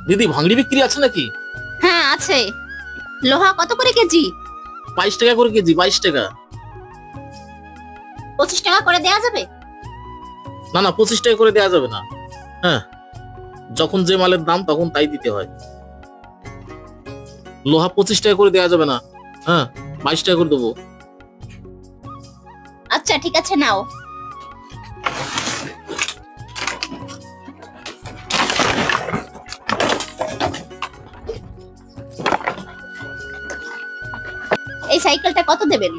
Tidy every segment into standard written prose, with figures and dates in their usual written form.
দিদি ভাঙড়ি বিক্রি আছে নাকি? হ্যাঁ আছে। লোহা কত করে কেজি? 22 টাকা করে কেজি, 22 টাকা। 25 টাকা করে দেয়া যাবে? না না, 25 টাকা করে দেওয়া যাবে না। হ্যাঁ, যখন যে মালের দাম তখন তাই দিতে হয়। লোহা 25 টাকা করে দেওয়া যাবে না। হ্যাঁ, 22 টাকা করে দেবো। আচ্ছা ঠিক আছে, নাও। এই সাইকেলটা কত দেবেন?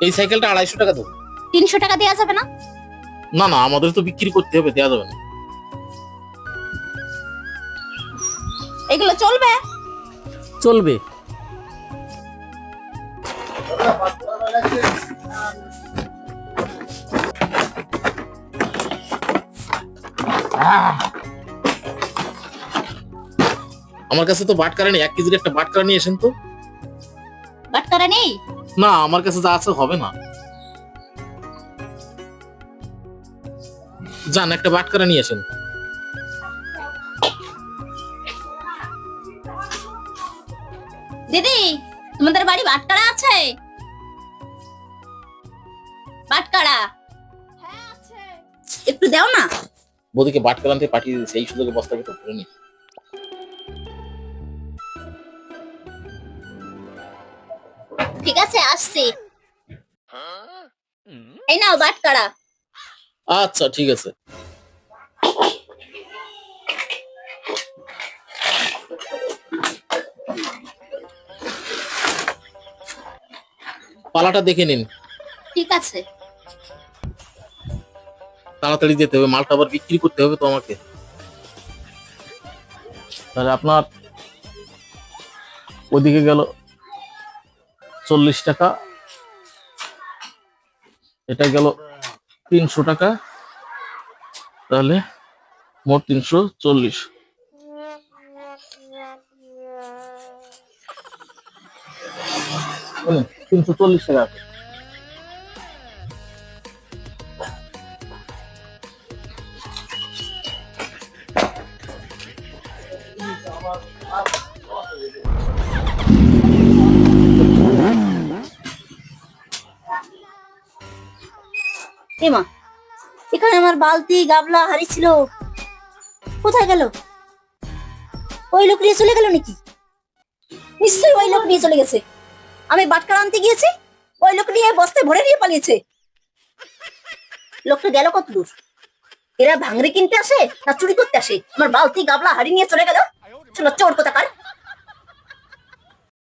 এই সাইকেলটা 250 টাকা দেবো। 300 টাকা দেয়া যাবে না? না না, আমাদের তো বিক্রি করতে হবে, দেওয়া যাবে না। এগুলো চলবে? চলবে। আমার কাছে তো বাটকারা নেই, 1 কেজির একটা বাটকারা নিয়ে এসেন তো। বাটখারা নেই? না, আমার কাছে যা আছে হবে না। যান, একটা বাটকারা নিয়ে আসেন। দিদি, তোমাদের বাড়ি বাটখারা আছে? বাটখারা হ্যাঁ আছে। একটু দাও না। বৌদিকে বাটকারা আনতে পাঠিয়ে দিয়েছে, এই সুযোগে বস্তা ভিতরে ভরে নি। ঠিক আছে, আসছি। এই নাও বাটখারা। আচ্ছা ঠিক আছে। পালাটা দেখে নিন। ঠিক আছে। তাড়াতাড়ি যেতে হবে, মালটা আবার বিক্রি করতে হবে তো আমাকে। তাহলে আপনার ওদিকে গেল 40 টাকা, এটা গেল 300 টাকা, তাহলে মোট 340। 340 টাকা। এমা, এখানে আমার বালতি গাবলা হাড়ি ছিল, কোথায় গেল? ওই লোক নিয়ে চলে গেল নাকি? নিশ্চয়ই ওই লোক নিয়ে চলে গেছে। আমি বাটখারা আনতে গিয়েছি, ওই লোক নিয়ে বস্তায় ভরে নিয়ে পালিয়েছে। লোকটা গেল কত দূর? এরা ভাঙড়ি কিনতে আসে না চুরি করতে আসে? আমার বালতি গাবলা হাড়ি নিয়ে চলে গেল। চলো, চোর কোথাকার।